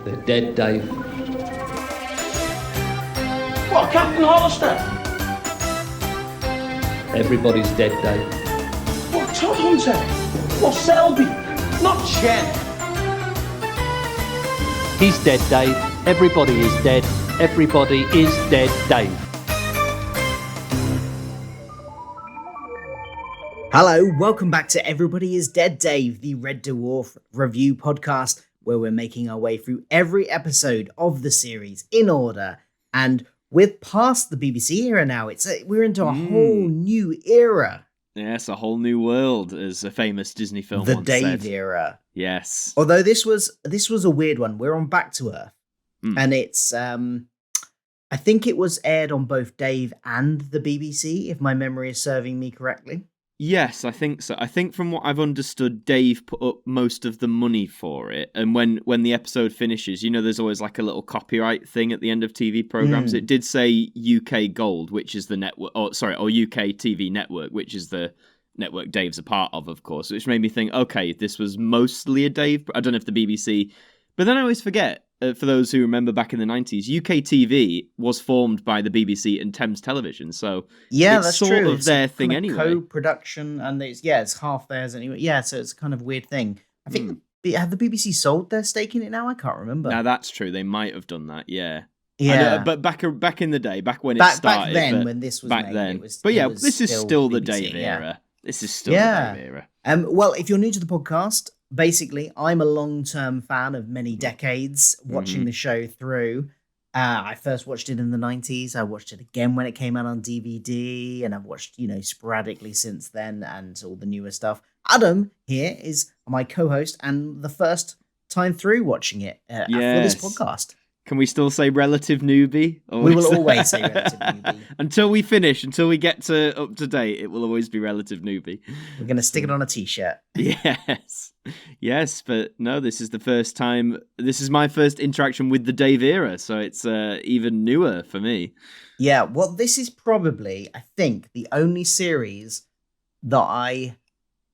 They're dead, Dave. What, Captain Hollister? Everybody's dead, Dave. What, Todd Hunter? What, Selby? Not Jen. He's dead, Dave. Everybody is dead. Everybody is dead, Dave. Hello, welcome back to Everybody is Dead, Dave, the Red Dwarf review podcast, where we're making our way through every episode of the series in order. And we're past the BBC era now. We're into a whole new era. Yes, a whole new world, as a famous Disney film The once Dave said. era. Yes. Although this was a weird one. We're on Back to Earth. And it's I think it was aired on both Dave and the BBC, if my memory is serving me correctly. Yes, I think so. I think from what I've understood, Dave put up most of the money for it. And when the episode finishes, you know, there's always like a little copyright thing at the end of TV programs. It did say UK Gold, which is the network, or UK TV network, which is the network Dave's a part of course, which made me think, okay, this was mostly a Dave. I don't know if the BBC, but then I always forget, for those who remember back in the 90s, UK TV was formed by the BBC and Thames Television, so yeah, it's that's sort true. of It's their a thing kind of anyway. Co-production, and it's half theirs anyway. Yeah, so it's a kind of weird thing. I think have the BBC sold their stake in it now? I can't remember. Now that's true. They might have done that. Yeah. Yeah, But back in the day, back when it back started, then when this was back made, then. it was, but yeah, it was this is still the BBC, Dave yeah. era. This is still the Dave era. Well, if you're new to the podcast, basically, I'm a long-term fan of many decades, watching the show through. I first watched it in the 90s. I watched it again when it came out on DVD, and I've watched, sporadically since then, and all the newer stuff. Adam here is my co-host and the first time through watching it for this podcast. Can we still say relative newbie? We will always say relative newbie. Until we get to up to date, it will always be relative newbie. We're going to stick it on a t-shirt. Yes, but no, this is the first time. This is my first interaction with the Dave era, so it's even newer for me. Yeah, well, this is probably, I think, the only series that I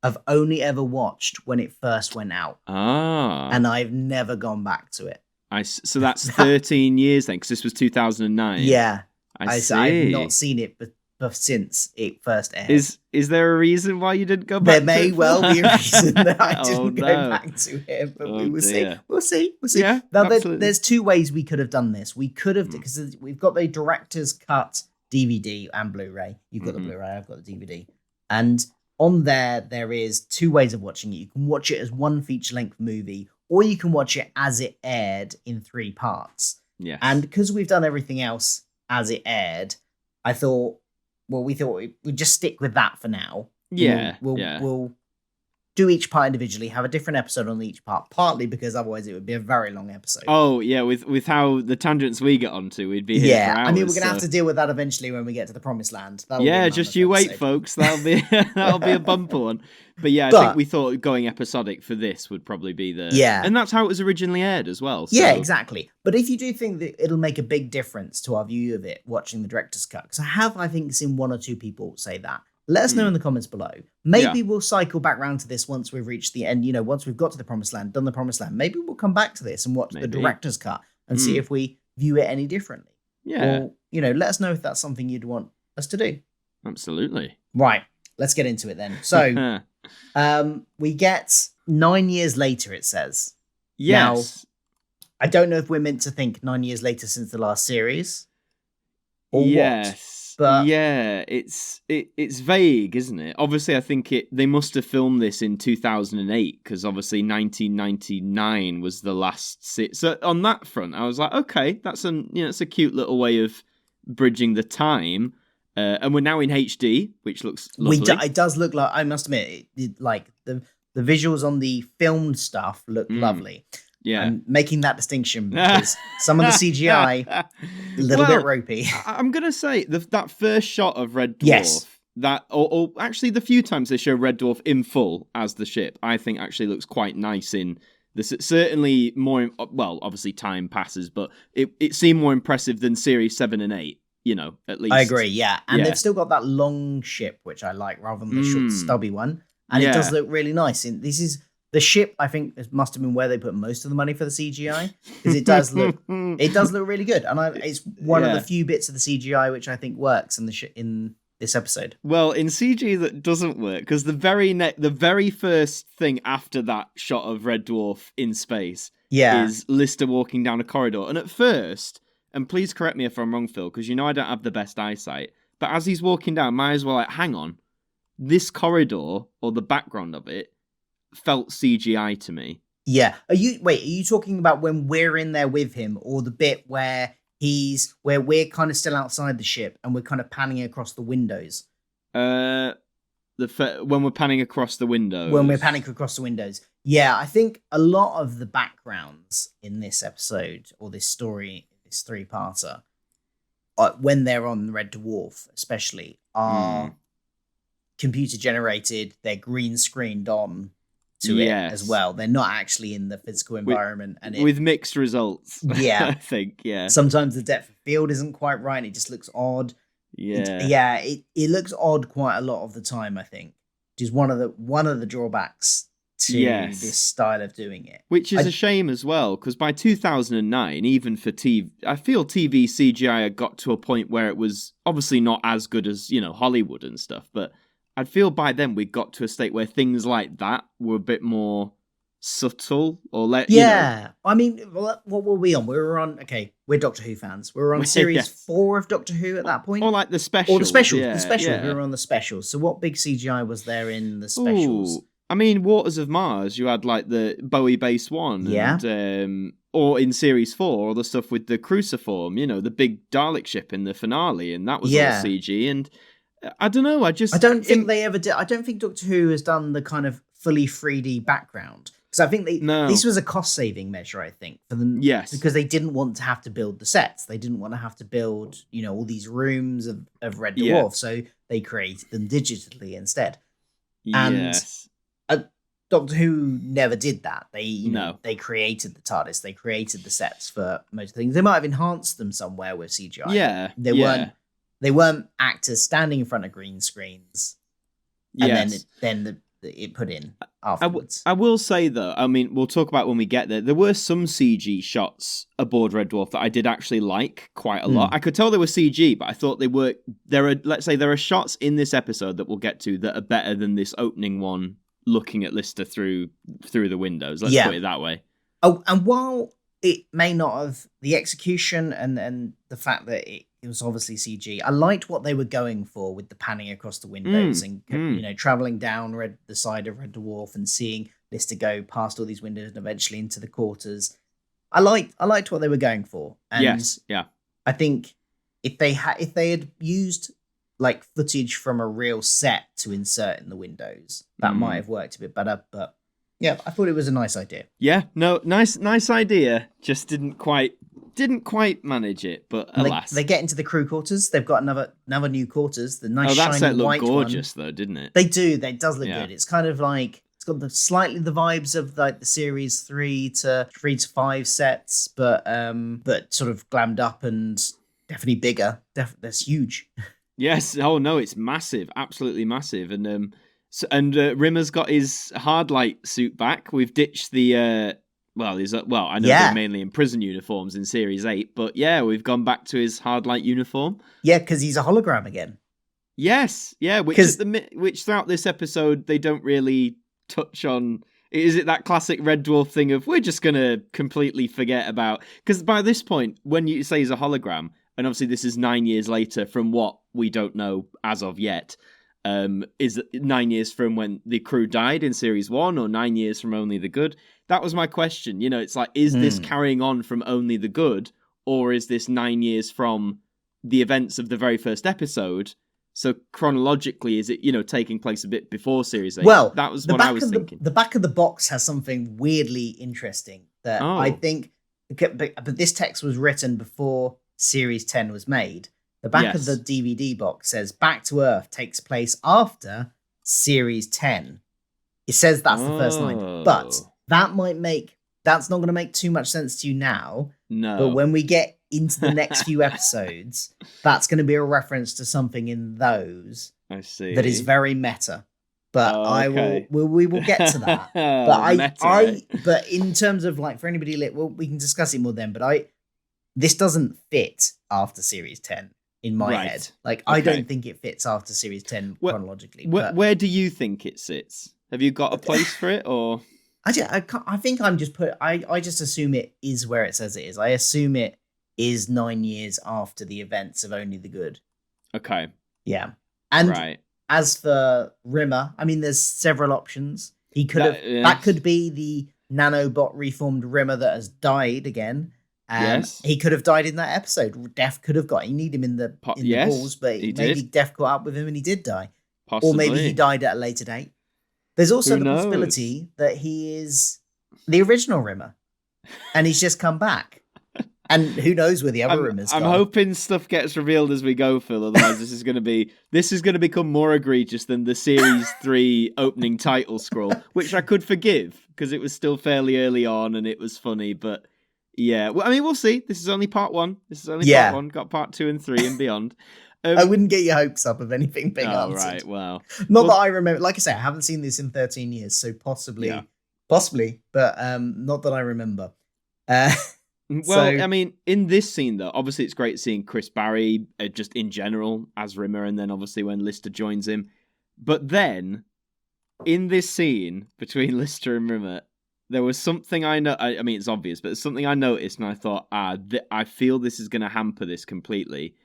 have only ever watched when it first went out. And I've never gone back to it. So that's 13 years then, because this was 2009. Yeah, I see. I've not seen it since it first aired. Is there a reason why you didn't go back? There may well be a reason that I didn't go back to it, but we will see. We'll see. Yeah, now, absolutely. there's two ways we could have done this. We could have, because we've got the director's cut DVD and Blu-ray. You've got the Blu-ray, I've got the DVD. And on there is two ways of watching it. You can watch it as one feature-length movie, or you can watch it as it aired in 3 parts. Yes. And because we've done everything else as it aired, we thought we'd just stick with that for now. Yeah. We'll do each part individually, have a different episode on each part, partly because otherwise it would be a very long episode. Oh, yeah, with how the tangents we get onto, we'd be here for hours. I mean, we're going to have to deal with that eventually when we get to the Promised Land. Just you wait, folks. That'll be a bumper one. But yeah, I think we thought going episodic for this would probably be the... Yeah. And that's how it was originally aired as well. So. Yeah, exactly. But if you do think that it'll make a big difference to our view of it, watching the director's cut, because I think, seen 1 or 2 people say that. Let us know in the comments below. Maybe we'll cycle back round to this once we've reached the end. Once we've got to the Promised Land, done the Promised Land. Maybe we'll come back to this and watch the director's cut and see if we view it any differently. Yeah. Or, let us know if that's something you'd want us to do. Absolutely. Right. Let's get into it then. So, we get 9 years later, it says. Yes. Now, I don't know if we're meant to think 9 years later since the last series. Or what. But yeah, it's vague, isn't it? Obviously, I think they must have filmed this in 2008 because obviously 1999 was the last. So on that front, I was like, okay, that's it's a cute little way of bridging the time. And we're now in HD, which looks lovely. It does look like, I must admit, like the visuals on the filmed stuff look lovely. Yeah. I'm making that distinction because some of the CGI, a little bit ropey. I'm going to say that first shot of Red Dwarf, yes. or actually the few times they show Red Dwarf in full as the ship, I think actually looks quite nice in this. Certainly more, well, obviously time passes, but it seemed more impressive than Series 7 and 8, at least. I agree, yeah. And they've still got that long ship, which I like, rather than the short, stubby one. And it does look really nice. And this is The ship, I think, must have been where they put most of the money for the CGI, because it does look really good, and it's one of the few bits of the CGI which I think works in this episode. Well, in CG that doesn't work, because the very first thing after that shot of Red Dwarf in space is Lister walking down a corridor, and at first, and please correct me if I'm wrong, Phil, because you know I don't have the best eyesight, but as he's walking down, my eyes were like, hang on, this corridor or the background of it felt CGI to me. Yeah. Are you talking about when we're in there with him, or the bit where we're kind of still outside the ship and we're kind of panning across the windows? When we're panning across the windows. When we're panning across the windows. Yeah, I think a lot of the backgrounds in this episode, or this story, this three-parter, when they're on Red Dwarf especially, are computer generated, they're green screened on to it as well. They're not actually in the physical environment, with mixed resuls. Yeah, I think. Yeah. Sometimes the depth of field isn't quite right, and it just looks odd. Yeah. It looks odd quite a lot of the time, I think, which is one of the drawbacks to this style of doing it. Which is a shame as well, because by 2009, even for TV, I feel TV CGI had got to a point where it was obviously not as good as, Hollywood and stuff, but I feel by then we got to a state where things like that were a bit more subtle, or I mean, what were we on? We're Doctor Who fans. We were on series 4 of Doctor Who at that point, or like the special, the special. We were on the specials. So what big CGI was there in the specials? I mean, Waters of Mars. You had like the Bowie Base 1, and, or in series 4, or the stuff with the cruciform. The big Dalek ship in the finale, and that was all CG. And I don't know. I don't think they ever did. I don't think Doctor Who has done the kind of fully 3D background, because I think this was a cost-saving measure, I think, for them. Yes, because they didn't want to have to build the sets. They didn't want to have to build, all these rooms of Red Dwarf. So they created them digitally instead. Yes. And Doctor Who never did that. They created the TARDIS. They created the sets for most things. They might have enhanced them somewhere with CGI. Yeah, They weren't actors standing in front of green screens, and then it put in afterwards. I will say though, I mean, we'll talk about when we get there. There were some CG shots aboard Red Dwarf that I did actually like quite a lot. I could tell they were CG, but I thought they were. There are shots in this episode that we'll get to that are better than this opening one, looking at Lister through the windows. Let's put it that way. Oh, and while it may not have, the execution and the fact that it was obviously CG, I liked what they were going for with the panning across the windows and traveling down the side of Red Dwarf and seeing Lister go past all these windows and eventually into the quarters. I liked what they were going for, and I think if they had used like footage from a real set to insert in the windows, that might have worked a bit better. But yeah, I thought it was a nice idea. Yeah, no, nice idea. Just didn't quite manage it. But alas, they get into the crew quarters. They've got another new quarters. The nice that shiny set white looked gorgeous one. though, didn't it? They do. It does look good. It's kind of like it's got slightly the vibes of like the series 3 to 5 sets, but sort of glammed up and definitely bigger. That's huge. Yes. Oh no, it's massive. Absolutely massive. And Rimmer's got his hard light suit back. We've ditched the I know they're mainly in prison uniforms in Series 8, but yeah, we've gone back to his hard light uniform. Yeah, because he's a hologram again. Yes, yeah, which throughout this episode they don't really touch on. Is it that classic Red Dwarf thing of we're just going to completely forget about? Because by this point, when you say he's a hologram, and obviously this is 9 years later from what we don't know as of yet, is 9 years from when the crew died in Series 1 or 9 years from Only the Good? That was my question. It's like, is this carrying on from Only the Good, or is this 9 years from the events of the very first episode? So chronologically, is it, taking place a bit before Series 8? Well, that was what I was thinking. The back of the box has something weirdly interesting that I think, but this text was written before Series 10 was made. The back of the DVD box says Back to Earth takes place after Series 10. It says that's the first line, but that's not going to make too much sense to you now. No. But when we get into the next few episodes, that's going to be a reference to something in those. I see. That is very meta. but okay. we will get to that. But in terms of like for anybody, we can discuss it more then. But this doesn't fit after series 10 in my head. Like I don't think it fits after series 10 chronologically. Where do you think it sits? Have you got a place for it, or? I think I'm just I just assume it is where it says it is. I assume it is 9 years after the events of Only the Good. Okay. Yeah. And as for Rimmer, I mean, there's several options. He could have that could be the nanobot reformed Rimmer that has died again. Yes. He could have died in that episode. Death could have got. You need him in the balls, but maybe Death caught up with him and he did die. Possibly. Or maybe he died at a later date. There's also the possibility that he is the original Rimmer, and he's just come back. And who knows where the other Rimmers I'm hoping stuff gets revealed as we go, Phil. Otherwise, this is going to become more egregious than the series 3 opening title scroll, which I could forgive because it was still fairly early on and it was funny. But yeah, well, I mean, we'll see. This is only part 1. Part 1. Got part 2 and 3 and beyond. I wouldn't get your hopes up of anything being answered. Right, well. Not that I remember. Like I say, I haven't seen this in 13 years, so possibly, but not that I remember. I mean, in this scene, though, obviously it's great seeing Chris Barry just in general as Rimmer, and then obviously when Lister joins him. But then, in this scene between Lister and Rimmer, there was something I know. I mean, it's obvious, but it's something I noticed, and I thought, I feel this is going to hamper this completely.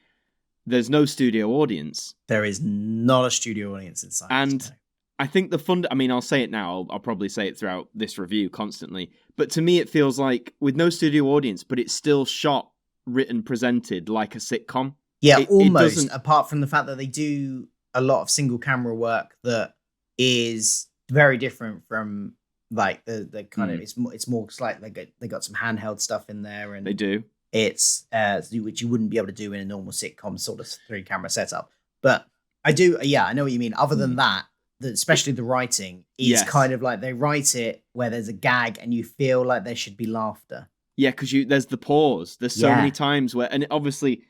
There's no studio audience. There is not a studio audience inside. And I think I'll say it now. I'll probably say it throughout this review constantly. But to me, it feels like with no studio audience, but it's still shot, written, presented like a sitcom. Yeah, almost. Apart from the fact that they do a lot of single camera work that is very different from like the kind of it's more like they got some handheld stuff in there, and they do. It's which you wouldn't be able to do in a normal sitcom sort of 3-camera setup. But I do, I know what you mean. Other than that, especially the writing is kind of like they write it where there's a gag and you feel like there should be laughter. Yeah, because there's the pause. There's so many times where, and obviously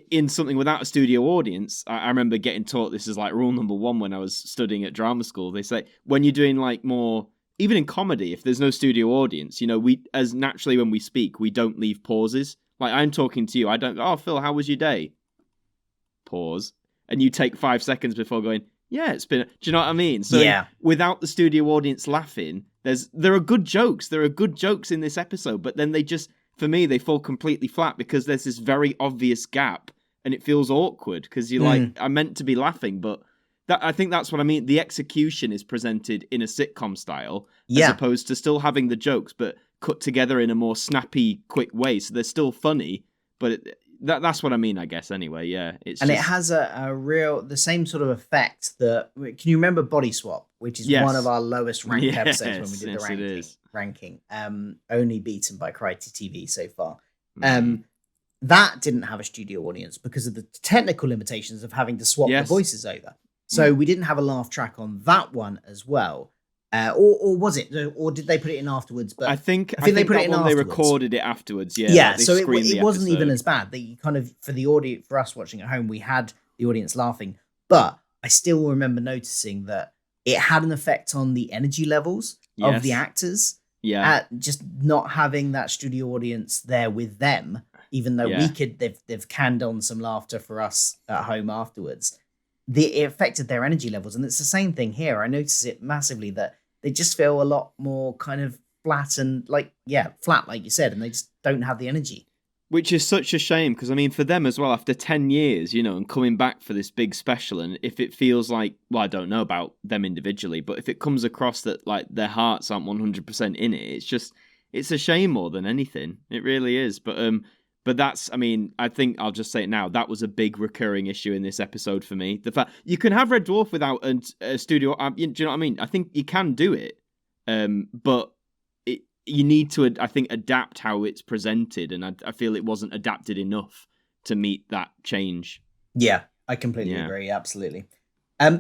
in something without a studio audience, I remember getting taught this is like rule number 1 when I was studying at drama school. They say when you're doing like more, even in comedy, if there's no studio audience, we as naturally when we speak, we don't leave pauses. Like I'm talking to you, I don't go, "Oh, Phil, how was your day?" Pause. And you take 5 seconds before going, "Yeah, it's been..." Do you know what I mean? So without the studio audience laughing, there are good jokes. There are good jokes in this episode, but then they just, for me, they fall completely flat because there's this very obvious gap and it feels awkward because you're like, I meant to be laughing, but I think that's what I mean. The execution is presented in a sitcom style as opposed to still having the jokes, but cut together in a more snappy, quick way. So they're still funny, but that's what I mean, I guess, anyway. Yeah. It has the same sort of effect that, can you remember Body Swap, which is one of our lowest ranked episodes when we did the ranking, only beaten by Crikey TV so far. That didn't have a studio audience because of the technical limitations of having to swap the voices over. So we didn't have a laugh track on that one as well. Or was it? Or did they put it in afterwards? But I think they put it in afterwards. They recorded it afterwards. Yeah. Yeah. So it wasn't even as bad. They kind of, for the audience, for us watching at home, we had the audience laughing, but I still remember noticing that it had an effect on the energy levels of the actors. Yeah. Just not having that studio audience there with them, even though they've canned on some laughter for us at home afterwards. It affected their energy levels. And it's the same thing here. I notice it massively that they just feel a lot more kind of flat and flat, like you said, and they just don't have the energy. Which is such a shame, because I mean, for them as well, after 10 years, and coming back for this big special, and if it feels like, well, I don't know about them individually, but if it comes across that like their hearts aren't 100% in it, it's a shame more than anything. It really is. But that's, I mean, I think I'll just say it now. That was a big recurring issue in this episode for me. The fact you can have Red Dwarf without a studio. Do you know what I mean? I think you can do it, but you need to, I think, adapt how it's presented, and I feel it wasn't adapted enough to meet that change. Yeah, I completely agree. Absolutely.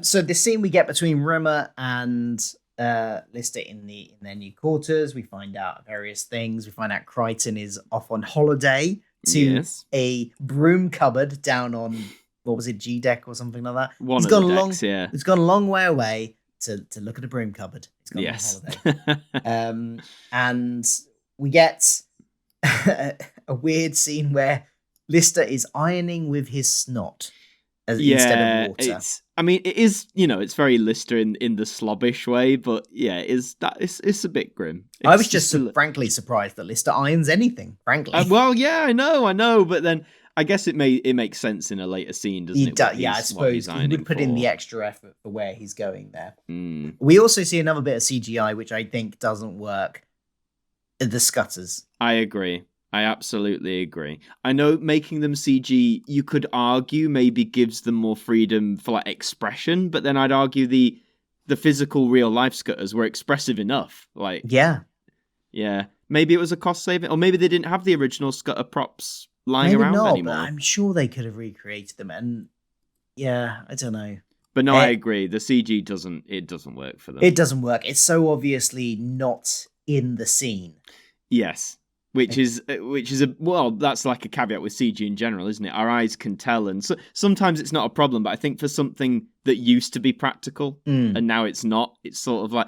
So the scene we get between Rimmer and Lister in their new quarters, we find out various things. We find out Crichton is off on holiday to a broom cupboard down on, what was it, G deck or something like that. He's gone a long way away. to look at a broom cupboard. He's gone Yes. on holiday. And we get a weird scene where Lister is ironing with his snot instead of water. It is, it's very Lister in the slobbish way, but yeah, it's a bit grim. I was just frankly surprised that Lister irons anything, frankly. Well, yeah, I know, but then I guess it makes sense in a later scene, doesn't it? I suppose he would put in the extra effort for where he's going there. Mm. We also see another bit of CGI, which I think doesn't work. The scutters. I agree. I absolutely agree. I know making them CG, you could argue maybe gives them more freedom for like expression, but then I'd argue the physical real life scutters were expressive enough. Like yeah, maybe it was a cost saving, or maybe they didn't have the original scutter props lying around anymore. But I'm sure they could have recreated them, and yeah, I don't know. But no, I agree. The CG doesn't work for them. It doesn't work. It's so obviously not in the scene. Yes. Which is that's like a caveat with CG in general, isn't it? Our eyes can tell, and so, sometimes it's not a problem. But I think for something that used to be practical and now it's not, it's sort of like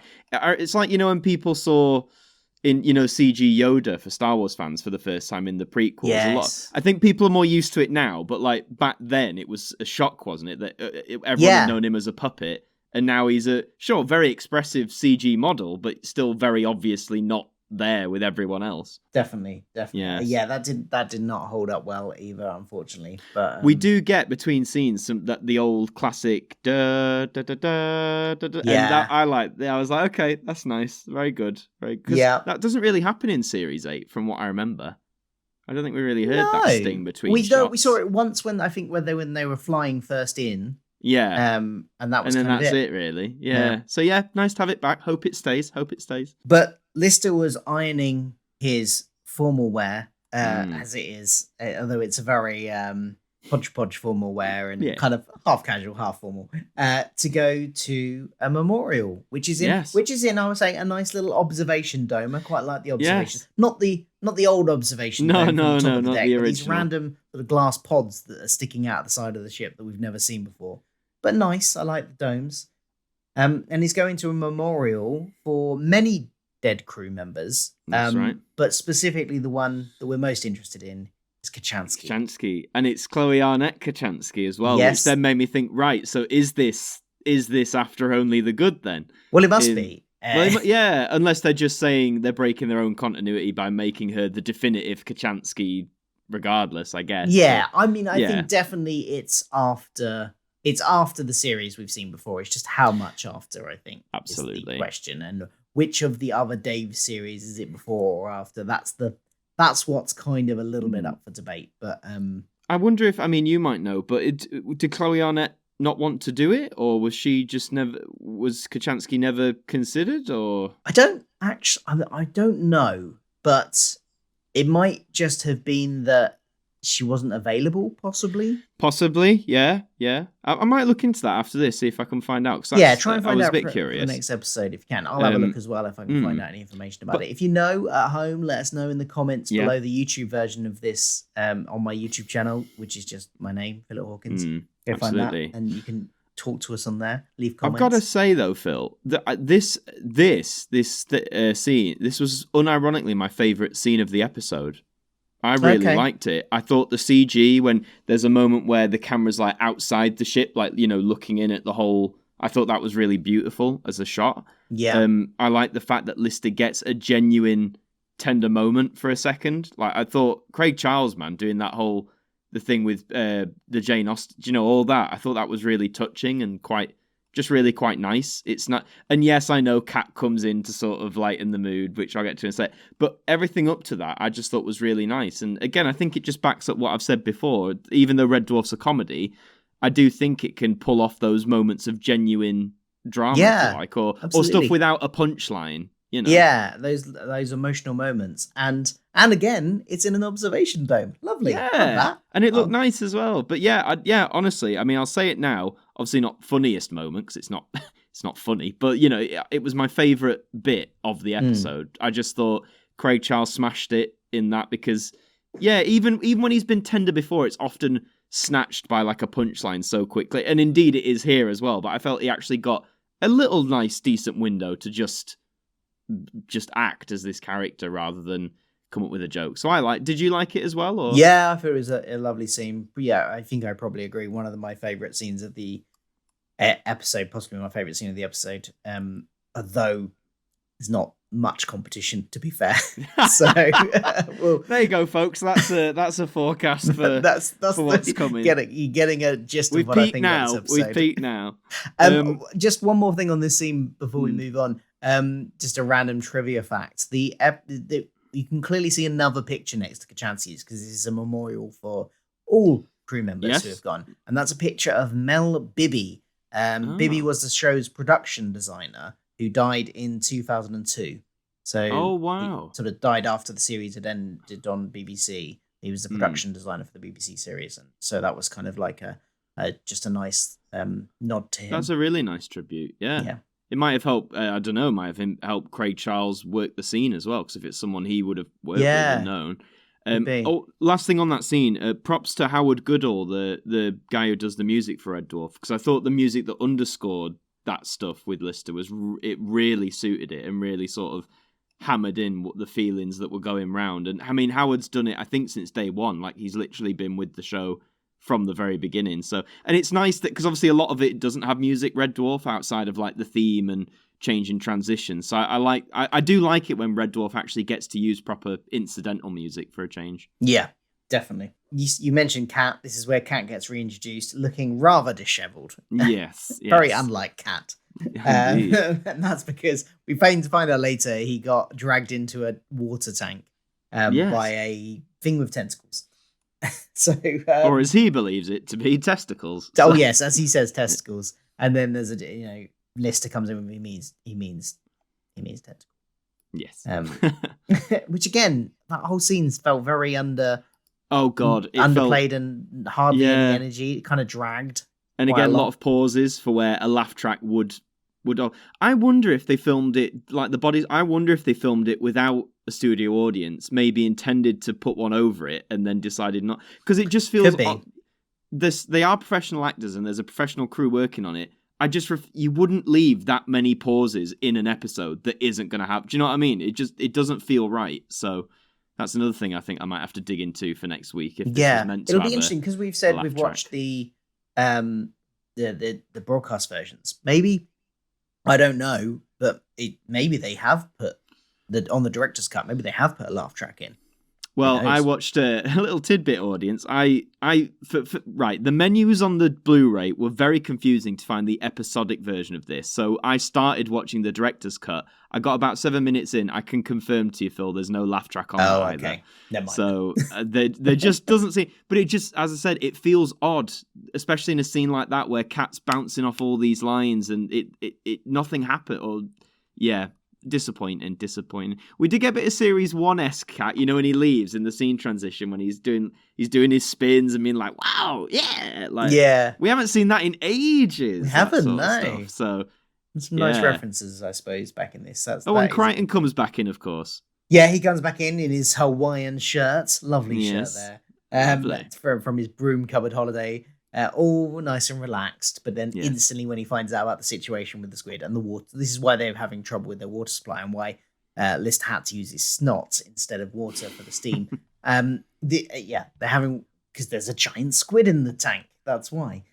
when people saw in CG Yoda for Star Wars fans for the first time in the prequels. Yes. I think people are more used to it now, but like back then it was a shock, wasn't it? That everyone had known him as a puppet, and now he's a very expressive CG model, but still very obviously not there with everyone else. Definitely. Yeah, that did not hold up well either, unfortunately. But we do get between scenes the old classic da da da da da, and that I like. I was like, okay, that's nice, very good. Yeah, that doesn't really happen in Series 8 from what I remember. I don't think we really heard that sting between. We saw it once when they were flying first in. Yeah. And that was and then kind that's of it really. Yeah. So yeah, nice to have it back. Hope it stays. But Lister was ironing his formal wear, as it is, although it's a very hodgepodge formal wear and kind of half casual, half formal, to go to a memorial, which is in I would say a nice little observation dome. I quite like the observation, not the old observation. dome not the the original. These random sort of glass pods that are sticking out the side of the ship that we've never seen before. But nice, I like the domes. And he's going to a memorial for many dead crew members. That's right. But specifically the one that we're most interested in is Kachansky. And it's Chloe Arnett Kachansky as well, yes. Which then made me think, right, so is this after Only the Good then? Well, it must be. Unless they're just saying they're breaking their own continuity by making her the definitive Kachansky regardless, I guess. Yeah, I think definitely it's after the series we've seen before. It's just how much after, I think. Absolutely. Is the question. And which of the other Dave series is it before or after? That's what's kind of a little bit up for debate. But I wonder if, you might know, but did Chloe Arnett not want to do it? Or was Kachansky never considered? Or I don't know, but it might just have been that she wasn't available, possibly. Possibly, yeah. I might look into that after this, see if I can find out. Try and find out. I was a bit curious. For the next episode, if you can, I'll have a look as well if I can find out any information about it. If you know at home, let us know in the comments below the YouTube version of this on my YouTube channel, which is just my name, Philip Hawkins. Go find that, and you can talk to us on there. Leave comments. I've got to say though, Phil, that this scene, this was unironically my favourite scene of the episode. I really liked it. I thought the CG, when there's a moment where the camera's like outside the ship, like, looking in at the whole, I thought that was really beautiful as a shot. Yeah. I like the fact that Lister gets a genuine tender moment for a second. Like, I thought Craig Charles, man, doing the thing with the Jane Austen, all that. I thought that was really touching and really quite nice. It's not, and yes, I know Kat comes in to sort of lighten the mood, which I'll get to in a sec, but everything up to that I just thought was really nice. And again, I think it just backs up what I've said before. Even though Red Dwarf's a comedy, I do think it can pull off those moments of genuine drama, or stuff without a punchline. Yeah, those emotional moments, and again, it's in an observation dome. Lovely, yeah, and it looked nice as well. But honestly, I'll say it now. Obviously, not funniest moment because it's not funny. But it was my favorite bit of the episode. I just thought Craig Charles smashed it in that because, even when he's been tender before, it's often snatched by like a punchline so quickly, and indeed it is here as well. But I felt he actually got a little nice, decent window to just act as this character rather than come up with a joke. So did you like it as well? Or? Yeah, I thought it was a lovely scene. But yeah, I think I probably agree. One of my favorite scenes of the episode, possibly my favorite scene of the episode, although there's not much competition, to be fair. So well, there you go, folks. That's a forecast for that's for what's coming. You're getting a gist of what I think about this episode. We've peaked now. Just one more thing on this scene before we move on. Just a random trivia fact: you can clearly see another picture next to Kachanski's because this is a memorial for all crew members who have gone, and that's a picture of Mel Bibby. Bibby was the show's production designer who died in 2002. So, he sort of died after the series had ended on BBC. He was the production designer for the BBC series, and so that was kind of like just a nice nod to him. That's a really nice tribute. Yeah. It might have helped. I don't know. Might have helped Craig Charles work the scene as well, because if it's someone he would have worked with and known. Last thing on that scene. Props to Howard Goodall, the guy who does the music for Red Dwarf, because I thought the music that underscored that stuff with Lister it really suited it and really sort of hammered in the feelings that were going round. And I mean, Howard's done it, I think, since day one. Like, he's literally been with the show from the very beginning. So, and it's nice that, because obviously a lot of it doesn't have music, Red Dwarf, outside of like the theme and changing transitions. So I do like it when Red Dwarf actually gets to use proper incidental music for a change. Yeah, definitely. You mentioned Kat. This is where Kat gets reintroduced, looking rather dishevelled. Yes. Very unlike Kat. And that's because we find out later he got dragged into a water tank by a thing with tentacles. So, or as he believes it to be, testicles. Oh yes, as he says, testicles. And then there's Lister comes in and he means tentacles. Yes. Which again, that whole scene felt very Oh God, it underplayed and hardly any energy. It kind of dragged. And again, a lot of pauses for where a laugh track would. I wonder if they filmed it like the bodies. I wonder if they filmed it without a studio audience, maybe intended to put one over it and then decided not, because it just feels. They are professional actors and there's a professional crew working on it. You wouldn't leave that many pauses in an episode that isn't going to happen. Do you know what I mean? It doesn't feel right. So. That's another thing I think I might have to dig into for next week. If this is meant to it'll be interesting because we've said we've watched the broadcast versions. Maybe, I don't know, but maybe they have put on the director's cut. Maybe they have put a laugh track in. Well, I watched a little tidbit, audience. Right, the menus on the Blu-ray were very confusing to find the episodic version of this. So I started watching the director's cut. I got about 7 minutes in. I can confirm to you, Phil, there's no laugh track on it either. Okay. Never mind. So there just doesn't seem... But it just, as I said, it feels odd, especially in a scene like that where Kat's bouncing off all these lines and it nothing happened. Or, yeah... Disappointing. We did get a bit of series 1-esque Cat, when he leaves in the scene transition when he's doing his spins and being like, wow, yeah. Like, yeah. We haven't seen that in ages. We haven't, no. So some nice references, I suppose, back in this. And Crichton comes back in, of course. Yeah, he comes back in his Hawaiian shirt. Lovely shirt there. From his broom cupboard holiday. All nice and relaxed, but then instantly when he finds out about the situation with the squid and the water, this is why they're having trouble with their water supply and why Lister had to use his snot instead of water for the steam. They're having, because there's a giant squid in the tank. That's why.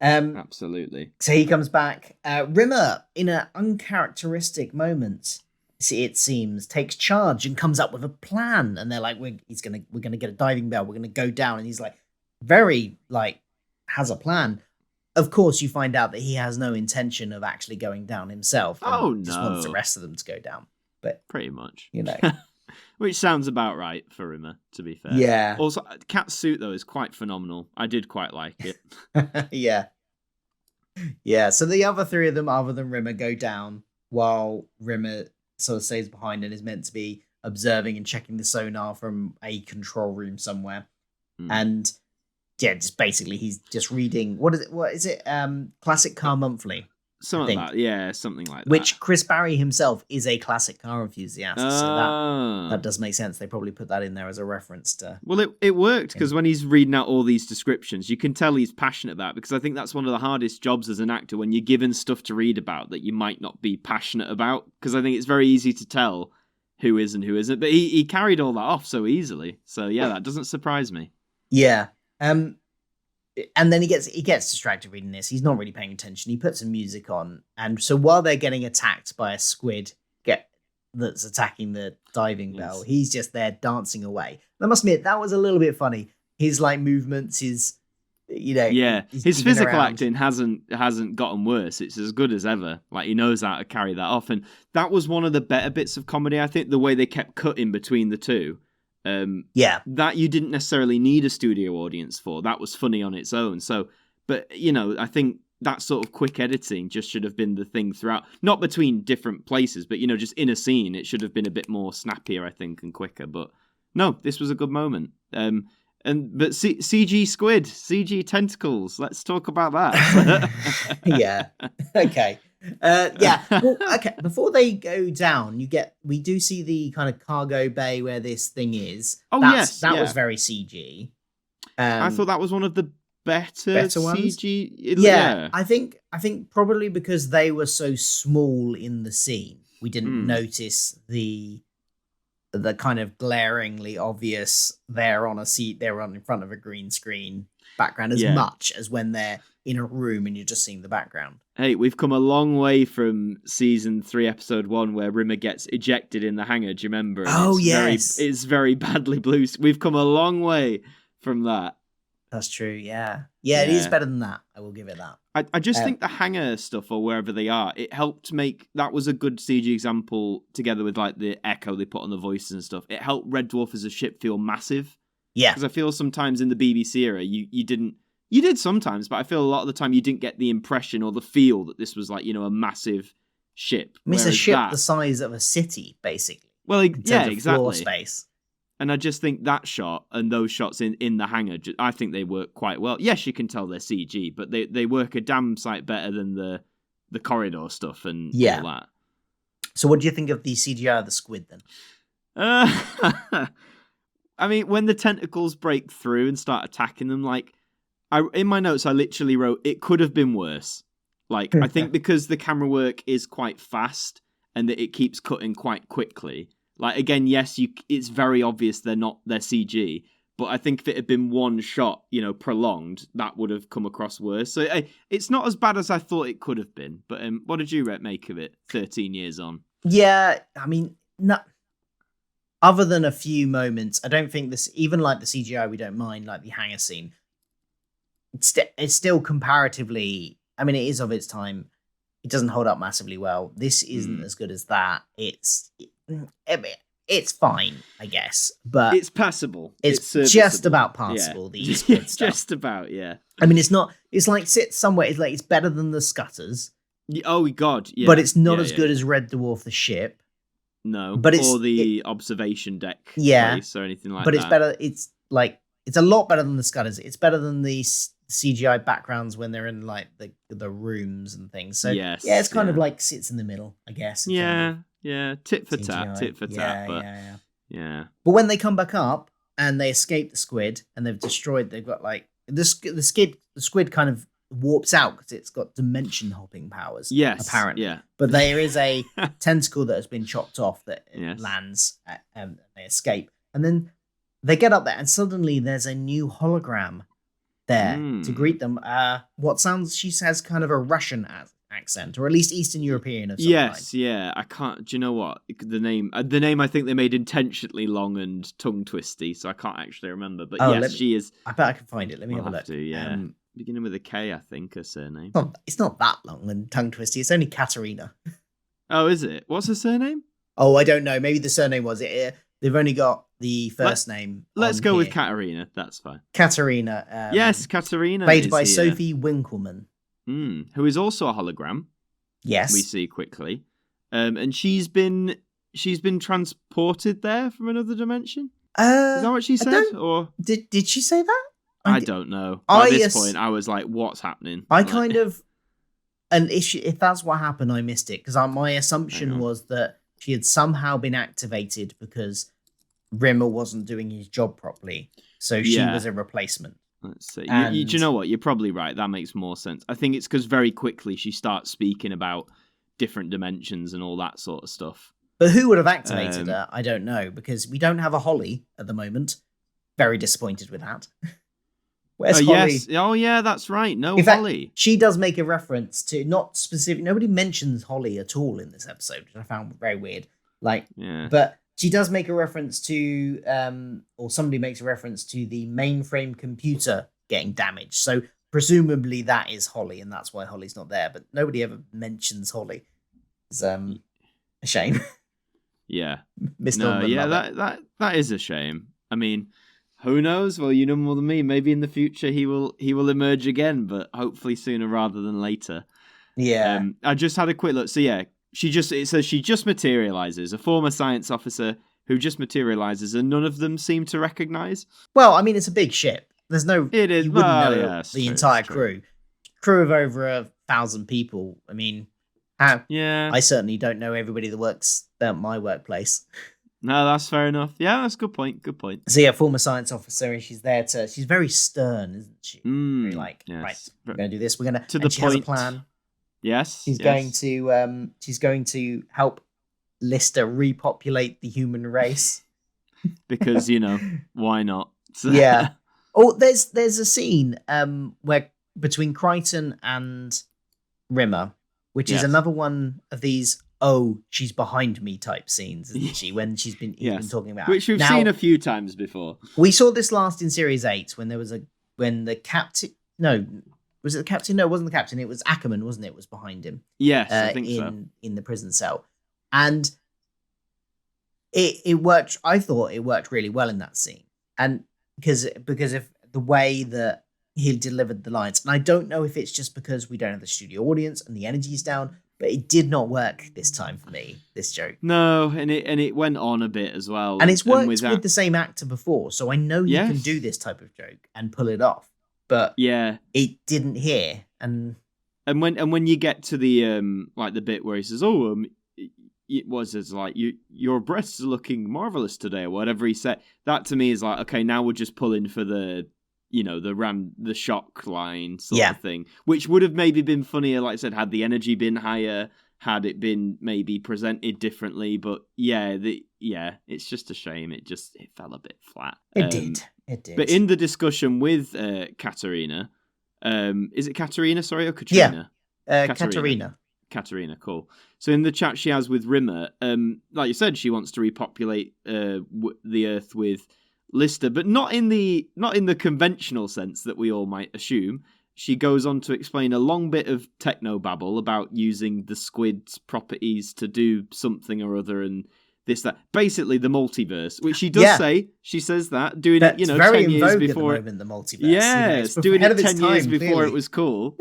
Absolutely. So he comes back. Rimmer, in an uncharacteristic moment, it seems, takes charge and comes up with a plan. And they're like, we're gonna get a diving bell. We're gonna go down. And he's like, very has a plan. Of course, you find out that he has no intention of actually going down himself. Just wants the rest of them to go down. But pretty much, which sounds about right for Rimmer, to be fair. Yeah. Also, Cat's suit though is quite phenomenal. I did quite like it. Yeah. So the other three of them, other than Rimmer, go down while Rimmer sort of stays behind and is meant to be observing and checking the sonar from a control room somewhere, and. Yeah, just basically he's just reading. What is it? Classic Car Monthly. Something like that. Yeah, something like that. Which Chris Barry himself is a classic car enthusiast, so Ah. that does make sense. They probably put that in there as a reference to. Well, it worked because when he's reading out all these descriptions, you can tell he's passionate about it, because I think that's one of the hardest jobs as an actor, when you're given stuff to read about that you might not be passionate about, because I think it's very easy to tell who is and who isn't. But he carried all that off so easily. So yeah, that doesn't surprise me. Yeah. And then he gets distracted reading this. He's not really paying attention. He puts some music on, and so while they're getting attacked by a squid that's attacking the diving bell, he's just there dancing away. I must admit, that was a little bit funny. His movements, his his physical acting hasn't gotten worse. It's as good as ever. He knows how to carry that off, and that was one of the better bits of comedy. I think the way they kept cutting between the two. That you didn't necessarily need a studio audience for. That was funny on its own. So, but I think that sort of quick editing just should have been the thing throughout, not between different places, but just in a scene, it should have been a bit more snappier, I think, and quicker. But no, this was a good moment. But CG squid, CG tentacles. Let's talk about that. Yeah. Okay. Well, okay. Before they go down, we do see the kind of cargo bay where this thing is. Oh, that was very CG. I thought that was one of the better ones. CG. Yeah, I think probably because they were so small in the scene, we didn't notice the kind of glaringly obvious they're on in front of a green screen background as much as when they're in a room and you're just seeing the background. Hey, we've come a long way from season 3, episode 1, where Rimmer gets ejected in the hangar. Do you remember? It's very badly blue. We've come a long way from that. That's true. Yeah. It is better than that. I will give it that. I just think the hangar stuff, or wherever they are, it helped make, that was a good CG example, together with the echo they put on the voices and stuff. It helped Red Dwarf as a ship feel massive. Yeah. Because I feel sometimes in the BBC era, you didn't. You did sometimes, but I feel a lot of the time you didn't get the impression or the feel that this was a massive ship. I mean, it's a ship the size of a city, basically. Well, exactly. Floor space. And I just think that shot and those shots in the hangar, I think they work quite well. Yes, you can tell they're CG, but they work a damn sight better than the corridor stuff and all that. So what do you think of the CGI of the squid, then? I mean, when the tentacles break through and start attacking them, in my notes, I literally wrote, it could have been worse. I think because the camera work is quite fast and that it keeps cutting quite quickly. Again, yes, it's very obvious they're CG, but I think if it had been one shot, prolonged, that would have come across worse. So it's not as bad as I thought it could have been. But what did you make of it 13 years on? Yeah, I mean, no. Other than a few moments, I don't think this, even the CGI we don't mind, the hangar scene, it's still comparatively, I mean, it is of its time. It doesn't hold up massively well. This isn't as good as that. It's fine, I guess, but it's passable. It's just about passable. Yeah. The squid stuff. Just about, yeah. I mean, it's not. It's sits somewhere. It's better than the Scutters. Oh God, yeah. But it's not as good as Red Dwarf the ship. No, but or the observation deck place or anything like that. But it's better. It's a lot better than the Scutters. It's better than the CGI backgrounds when they're in the rooms and things. So it's kind of sits in the middle, I guess. Yeah, tit for tat. Yeah. But when they come back up and they escape the squid and they've got the squid kind of warps out because it's got dimension hopping powers. Yes, apparently. Yeah. But there is a tentacle that has been chopped off that lands and they escape, and then they get up there and suddenly there's a new hologram there to greet them. She has kind of a Russian accent, or at least Eastern European of some kind. Yeah. I can't. Do you know what the name? The name I think they made intentionally long and tongue twisty, so I can't actually remember. But she is. I bet I can find it. Let me have a look. Yeah, beginning with a K, I think, her surname. It's not that long and tongue twisty. It's only Katarina. Oh, is it? What's her surname? Oh, I don't know. Maybe the surname was it. They've only got the first name. Let's go with Katarina. That's fine. Katarina. Yes, Katarina. Played by Sophie Winkleman. Who is also a hologram. Yes. We see quickly. And she's been transported there from another dimension? Is that what she said? Or did she say that? I don't know. At this point, I was like, what's happening? I kind of... And if that's what happened, I missed it because my assumption was that she had somehow been activated because Rimmer wasn't doing his job properly, so she was a replacement. Let's see. Do you know what? You're probably right. That makes more sense. I think it's because very quickly she starts speaking about different dimensions and all that sort of stuff. But who would have activated her? I don't know, because we don't have a Holly at the moment. Very disappointed with that. Where's Holly? Yes. Oh, yeah, that's right. No In fact, Holly. she does make a reference to, not specific, nobody mentions Holly at all in this episode, which I found very weird. But she does make a reference to, or somebody makes a reference to the mainframe computer getting damaged. So presumably that is Holly, and that's why Holly's not there. But nobody ever mentions Holly. It's a shame. Yeah. That is a shame. I mean, who knows? Well, you know more than me. Maybe in the future he will emerge again, but hopefully sooner rather than later. Yeah. I just had a quick look. So yeah, it says she just materializes, a former science officer who just materializes, and none of them seem to recognize. Well, I mean, it's a big ship. There's no. It is. You wouldn't know the entire crew. Crew of over 1,000 people. I mean, I certainly don't know everybody that works at my workplace. No, that's fair enough. Yeah, that's a good point. Good point. So yeah, former science officer, and she's very stern, isn't she? Very right, we're going to do this. We're going to the point. She has a plan. Yes. She's going to help Lister repopulate the human race. Because, why not? Yeah. Oh, there's a scene where between Crichton and Rimmer, which is another one of these she's behind me type scenes, isn't she? When he's been talking about, which we've seen a few times before. We saw this last in series 8 when the captain. No, was it the captain? No, it wasn't the captain. It was Ackerman, wasn't it? Was behind him. Yes, I think in the prison cell, and it worked. I thought it worked really well in that scene, and because of the way that he delivered the lines, and I don't know if it's just because we don't have the studio audience and the energy's down. But it did not work this time for me, this joke. No, and it went on a bit as well. And it's worked with the same actor before, so I know you can do this type of joke and pull it off. But it didn't here. And when you get to the like the bit where he says, it was like your breasts are looking marvelous today, or whatever he said, that to me is like, okay, now we're just pulling for the the shock line sort of thing, which would have maybe been funnier, like I said, had the energy been higher, had it been maybe presented differently. But it's just a shame. It fell a bit flat. It did. But in the discussion with Katarina, is it Katarina? Sorry, or Katrina? Yeah, Katarina. Katarina, cool. So in the chat she has with Rimmer, like you said, she wants to repopulate the Earth with Lister, but not in the conventional sense that we all might assume. She goes on to explain a long bit of technobabble about using the squid's properties to do something or other, and this, that. Basically, the multiverse, which she does say. She says that, doing it, very 10 years before. At the moment, the multiverse. Yes, doing it 10 years before clearly. It was cool.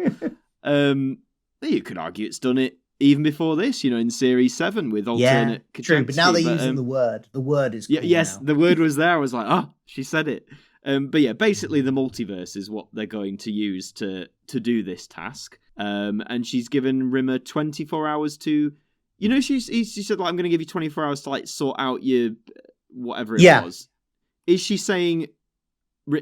You could argue it's done it even before this, in Series 7 with alternate... Yeah, true, but now they're using the word. The word is cool yes, now. The word was there. I was like, she said it. But yeah, basically the multiverse is what they're going to use to do this task. And she's given Rimmer 24 hours to... she said, like, I'm going to give you 24 hours to, like, sort out your... whatever it was. Is she saying...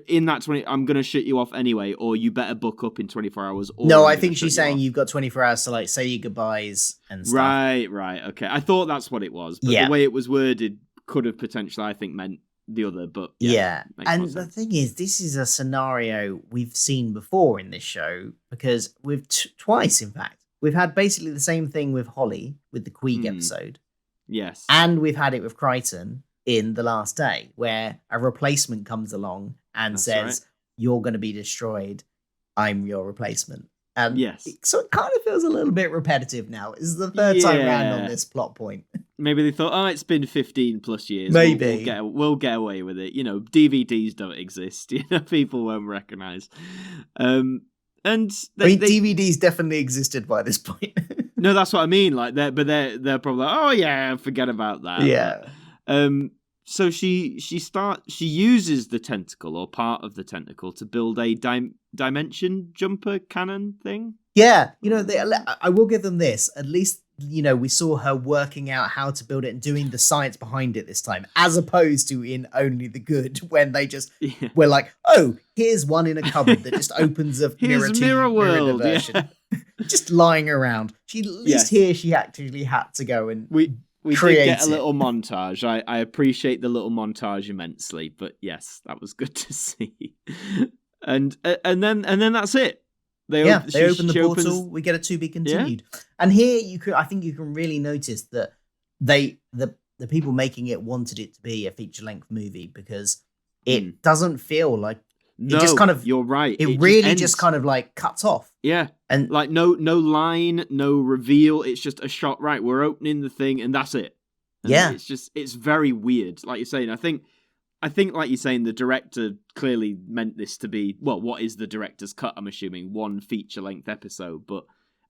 in that 20, I'm going to shut you off anyway, or you better book up in 24 hours. Or no, I think she's saying you've got 24 hours to, like, say your goodbyes and stuff. Right, okay. I thought that's what it was, but the way it was worded could have potentially, I think, meant the other, but and the thing is, this is a scenario we've seen before in this show, because we've twice, in fact. We've had basically the same thing with Holly, with the Queeg episode. Yes. And we've had it with Crichton in The Last Day, where a replacement comes along and says, you're going to be destroyed. I'm your replacement. And so it kind of feels a little bit repetitive now. This is the third time round on this plot point. Maybe they thought, it's been 15 plus years. Maybe. We'll get away with it. DVDs don't exist. People won't recognize. DVDs definitely existed by this point. No, that's what I mean. Like they're probably like, forget about that. Yeah. So she uses the tentacle or part of the tentacle to build a dimension jumper cannon thing. Yeah, I will give them this. At least, we saw her working out how to build it and doing the science behind it this time, as opposed to in Only the Good, when they just were like, oh, here's one in a cupboard that just opens a mirror world version. Just lying around. At least here she actually had to go and we create did get a little montage. I appreciate the little montage immensely, but yes, that was good to see. And then that's it. They open the portal. We get a to be continued. Yeah. And here I think you can really notice that the people making it wanted it to be a feature length movie, because it doesn't feel like it just kind of. You're right. It really just kind of like cuts off. Yeah, and like no line, no reveal. It's just a shot. Right, we're opening the thing, and that's it. And it's very weird. Like you're saying, I think like you're saying, the director clearly meant this to be, well, what is the director's cut? I'm assuming one feature-length episode,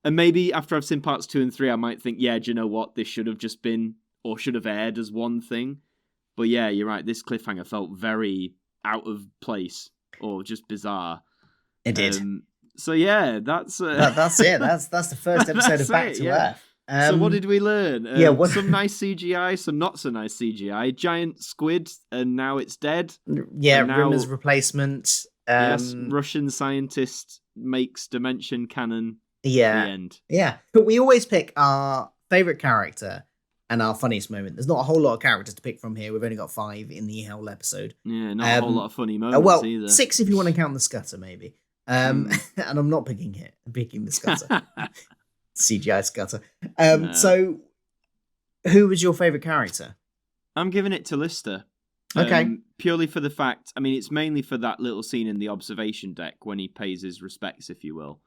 and maybe after I've seen parts 2 and 3, I might think, yeah, do you know what? This should have just been, or should have aired as one thing. But yeah, you're right. This cliffhanger felt very out of place or just bizarre. It did. So yeah, that's it. That's the first episode of Back to Earth. So what did we learn? Some nice CGI, some not so nice CGI. Giant squid, and now it's dead. Yeah, Rimmer's replacement. Yes, Russian scientist makes dimension cannon. Yeah, the end. Yeah, but we always pick our favorite character and our funniest moment. There's not a whole lot of characters to pick from here. We've only got 5 in the Hell episode. Yeah, not a whole lot of funny moments either. 6 if you want to count the Scutter, maybe. And I'm not picking the Scutter. CGI Scutter. No. So, who was your favourite character? I'm giving it to Lister. Okay. Purely for the fact, I mean, it's mainly for that little scene in the observation deck when he pays his respects, if you will.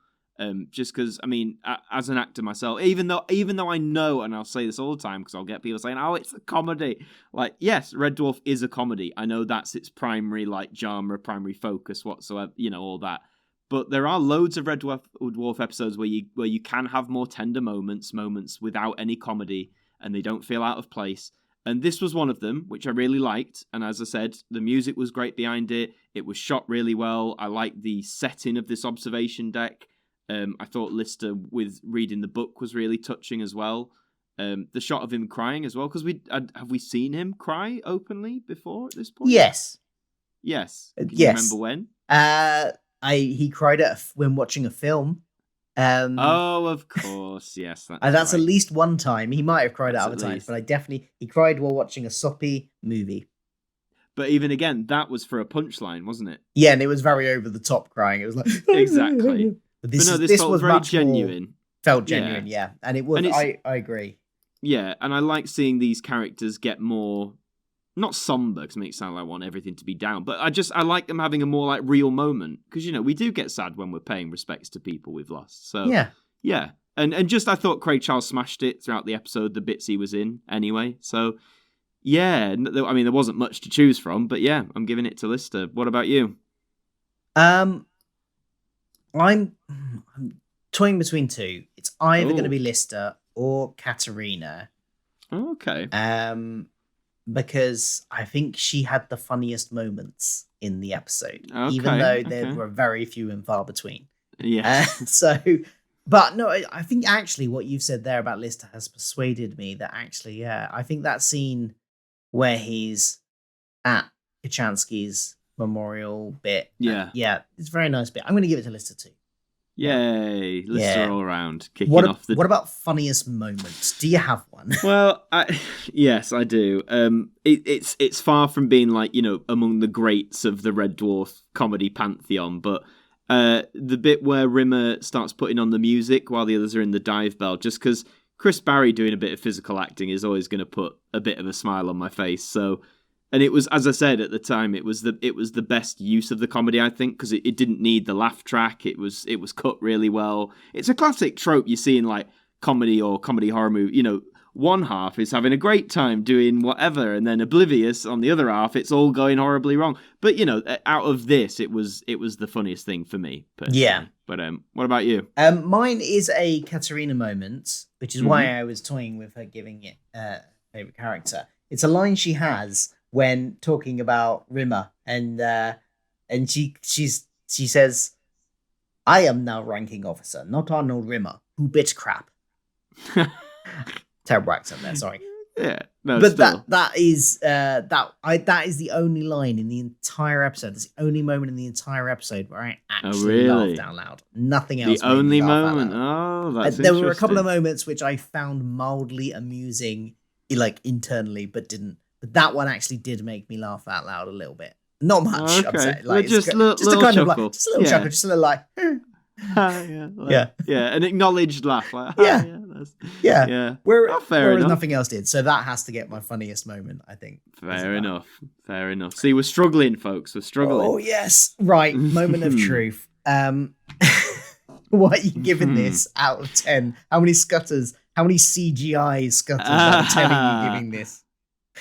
Just because, I mean, as an actor myself, even though I know, and I'll say this all the time because I'll get people saying, "Oh, it's a comedy." Like, yes, Red Dwarf is a comedy. I know that's its primary genre, primary focus, whatsoever. All that. But there are loads of Red Dwarf episodes where you can have more tender moments without any comedy, and they don't feel out of place. And this was one of them, which I really liked. And as I said, the music was great behind it. It was shot really well. I liked the setting of this observation deck. I thought Lister with reading the book was really touching as well. The shot of him crying as well, because have we seen him cry openly before at this point? Yes. Yes. Can you remember when? He cried when watching a film. Of course, yes. That's right. At least one time. He might have cried at other times, but he cried while watching a soppy movie. But even again, that was for a punchline, wasn't it? Yeah, and it was very over the top crying. It was like exactly. But this felt was very much genuine. Felt genuine, yeah. And it was. I agree. Yeah, and I like seeing these characters get more. Not somber, because it makes it sound like I want everything to be down, but I like them having a more like real moment, because we do get sad when we're paying respects to people we've lost. So yeah, and just I thought Craig Charles smashed it throughout the episode, the bits he was in anyway. So yeah, I mean there wasn't much to choose from, but yeah, I'm giving it to Lister. What about you? I'm toying between 2. It's either going to be Lister or Katarina. Okay. Because I think she had the funniest moments in the episode, even though there were very few and far between. Yeah. But no, I think actually what you've said there about Lister has persuaded me that actually, I think that scene where he's at Kachansky's memorial bit, it's a very nice bit. I'm going to give it to Lister too. Yay, Lister all around, kicking off the... What about funniest moments? Do you have one? Well, yes, I do. It's far from being like, among the greats of the Red Dwarf comedy pantheon, but the bit where Rimmer starts putting on the music while the others are in the dive bell, just because Chris Barry doing a bit of physical acting is always going to put a bit of a smile on my face, so... And it was, as I said at the time, it was the best use of the comedy, I think, because it didn't need the laugh track. It was cut really well. It's a classic trope you see in like comedy or comedy horror movie. One half is having a great time doing whatever, and then oblivious on the other half, it's all going horribly wrong. But out of this, it was the funniest thing for me. Personally. Yeah. But what about you? Mine is a Katarina moment, which is why I was toying with her giving it favorite character. It's a line she has when talking about Rimmer, and she says, "I am now ranking officer, not Arnold Rimmer, who bit crap." Terrible accent there, sorry. Yeah, no, But still. that is the only line in the entire episode. It's the only moment in the entire episode where I actually laughed out loud. Nothing else. The only made me laugh moment. out loud. Oh, that's there were a couple of interesting. moments which I found mildly amusing, like internally, but didn't. But that one actually did make me laugh out loud a little bit. Not much. I'm saying, like, just a a little kind chuckle. of like, just a little chuckle, just a little like. Yeah, an acknowledged laugh. Like, yeah. Whereas Whereas nothing else did. So that has to get my funniest moment, I think. Fair enough. See, we're struggling, folks. We're struggling. Oh yes, right. Moment of truth. What are you giving this out of 10? How many scutters? How many CGI scutters out of 10 are you giving this?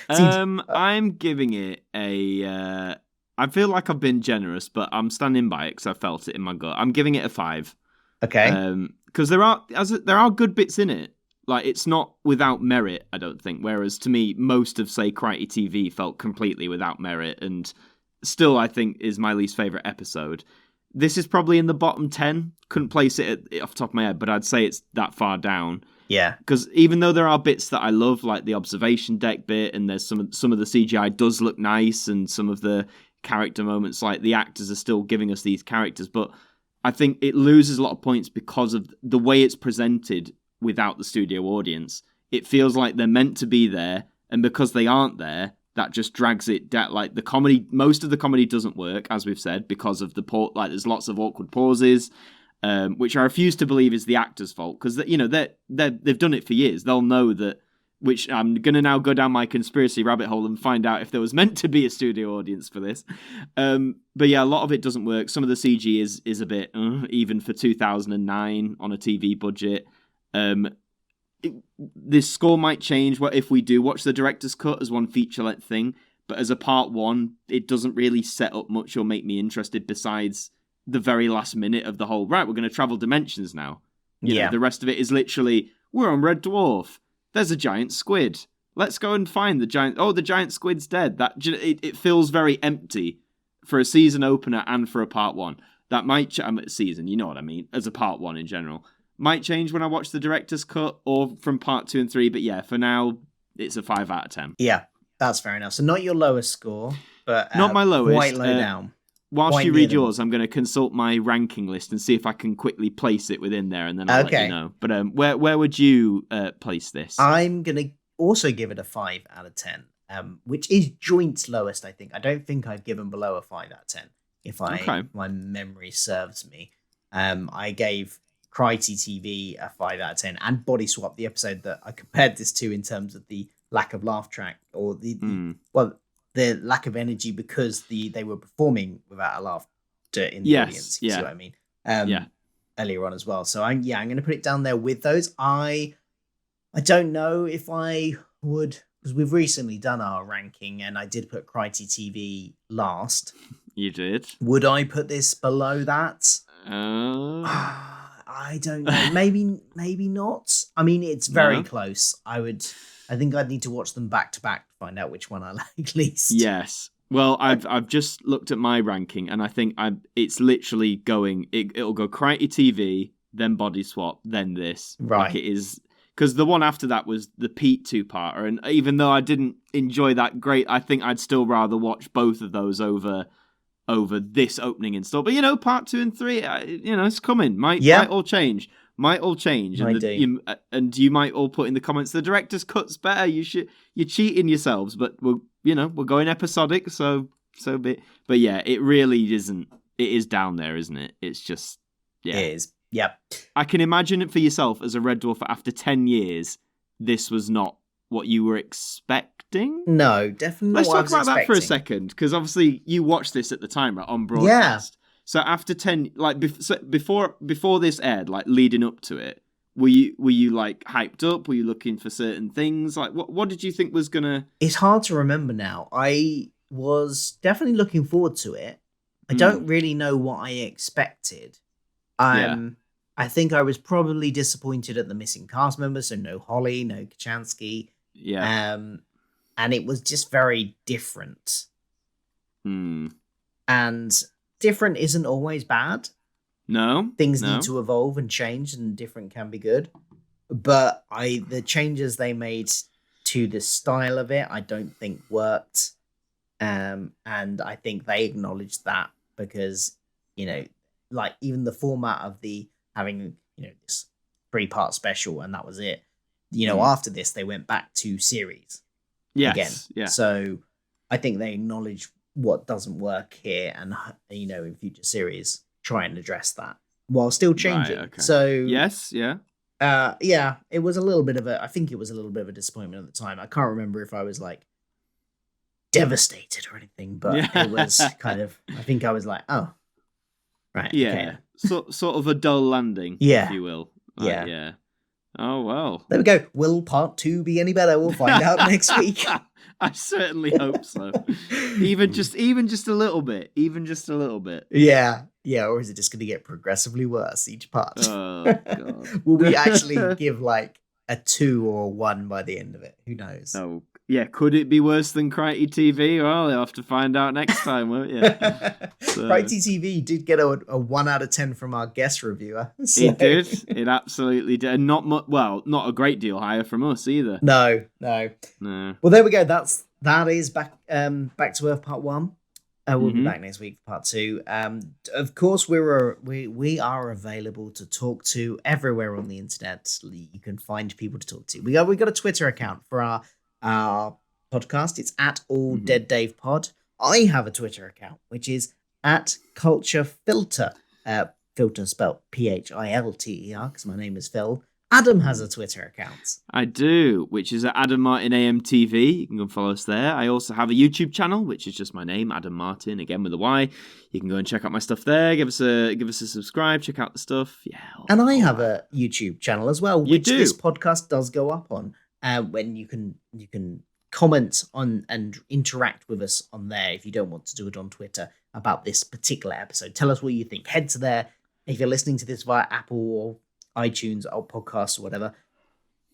I'm giving it a. I feel like I've been generous, but I'm standing by it because I felt it in my gut. I'm giving it a 5. Okay. Because there are good bits in it. Like, it's not without merit, I don't think. Whereas to me, most of, say, Crikey TV felt completely without merit, and still, I think, is my least favorite episode. This is probably in the bottom 10. Couldn't place it off the top of my head, but I'd say it's that far down. Yeah. Because even though there are bits that I love, like the observation deck bit, and there's some of the CGI does look nice, and some of the character moments, like the actors are still giving us these characters, but I think it loses a lot of points because of the way it's presented without the studio audience. It feels like they're meant to be there, and because they aren't there, that just drags it down. Like the comedy, most of the comedy doesn't work, as we've said, because of there's lots of awkward pauses, which I refuse to believe is the actors' fault, because they've done it for years. They'll know that. Which I'm going to now go down my conspiracy rabbit hole and find out if there was meant to be a studio audience for this. But yeah, a lot of it doesn't work. Some of the CG is a bit, even for 2009 on a TV budget. This score might change if we do watch the director's cut as one feature-length thing, but as a part 1, it doesn't really set up much or make me interested besides the very last minute of the whole, right, we're going to travel dimensions now. You know, the rest of it is literally, we're on Red Dwarf. There's a giant squid. Let's go and find the giant... Oh, the giant squid's dead. It feels very empty for a season opener and for a part 1. That might... season, you know what I mean, as a part 1 in general. Might change when I watch the director's cut or from part 2 and 3, but yeah, for now, it's a 5 out of 10. Yeah, that's fair enough. So not your lowest score, but... Not my lowest. Quite low down. Whilst you read yours, I'm going to consult my ranking list and see if I can quickly place it within there, and then I'll let you know. But where would you place this? I'm going to also give it a 5 out of 10, which is joint lowest, I think. I don't think I've given below a 5 out of 10, if my memory serves me. I gave Crikey TV a 5 out of 10, and Body Swap, the episode that I compared this to in terms of the lack of laugh track, or the lack of energy because they were performing without a laughter in the audience. You see what I mean? Earlier on as well. So I'm going to put it down there with those. I don't know if I would, because we've recently done our ranking and I did put Crikey TV last. You did. Would I put this below that? I don't know. Maybe not. I mean, it's very close. I think I'd need to watch them back to back to find out which one I like least. Yes. Well, I've just looked at my ranking, and I think it's literally going. It'll go Crikey TV, then Body Swap, then this. Right. Like it is, because the one after that was the Pete 2-parter, and even though I didn't enjoy that great, I think I'd still rather watch both of those over this opening install. But part 2 and 3, it's coming. Might all change. And you might all put in the comments, the director's cut's better. You're cheating yourselves, but we're going episodic, so be. But yeah, it really isn't. It is down there, isn't it? It's just it is. Yep. I can imagine it for yourself as a Red Dwarf. After 10 years, this was not what you were expecting. No, definitely. Let's talk about that for a second, because obviously you watched this at the time, right, on broadcast. Yeah. So after 10, like before this aired, like leading up to it, were you like hyped up? Were you looking for certain things? Like what did you think was gonna? It's hard to remember now. I was definitely looking forward to it. I don't really know what I expected. I think I was probably disappointed at the missing cast members. So no Holly, no Kachansky. Yeah. and it was just very different. Hmm. And different isn't always bad. No. Things need to evolve and change, and different can be good. But the changes they made to the style of it, I don't think worked. And I think they acknowledged that because, like even the format of having this 3-part special and that was it. After this, they went back to series again. Yeah. So I think they acknowledge what doesn't work here, and in future series try and address that while still changing. Right, okay. So yes, yeah. It was a little bit of a disappointment at the time. I can't remember if I was like devastated or anything, but it was kind of, I think I was like, oh, right. Yeah. Okay. Sort of a dull landing, yeah, if you will. Yeah. Oh, well. There we go. Will part 2 be any better? We'll find out next week. I certainly hope so. Even just a little bit. Yeah. Yeah, or is it just going to get progressively worse each part? Oh, God. Will we actually give like a 2 or a 1 by the end of it? Who knows? Oh, yeah. Could it be worse than Crikey TV? Well, you'll have to find out next time, won't you? Crikey TV did get a 1 out of 10 from our guest reviewer. So. It did. It absolutely did. And not not a great deal higher from us either. No. No. Well, there we go. That is Back to Earth Part 1. We'll be back next week for Part 2. Of course, we are available to talk to everywhere on the internet. You can find people to talk to. We got a Twitter account for our podcast. It's at All Dead Dave Pod. I have a Twitter account which is at Culture Filter. Filter spelled Philter because my name is Phil. Adam has a Twitter account. I do, which is at Adam Martyn AMTV. You can go and follow us there. I also have a YouTube channel, which is just my name, Adam Martyn, again with a Y. You can go and check out my stuff there. Give us a subscribe. Check out the stuff. Yeah. And I have a YouTube channel as well, which this podcast does go up on. When you can comment on and interact with us on there if you don't want to do it on Twitter about this particular episode. Tell us what you think. Head to there if you're listening to this via Apple or iTunes or podcasts or whatever.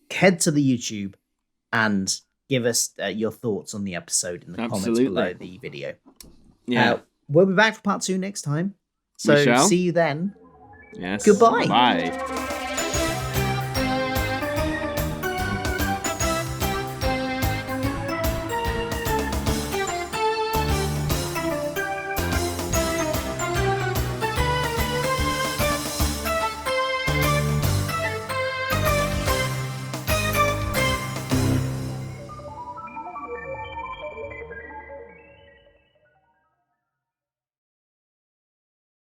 Head to the YouTube and give us your thoughts on the episode in the comments below the video. Yeah. We'll be back for Part 2 next time. So see you then. Yes. Goodbye. Bye.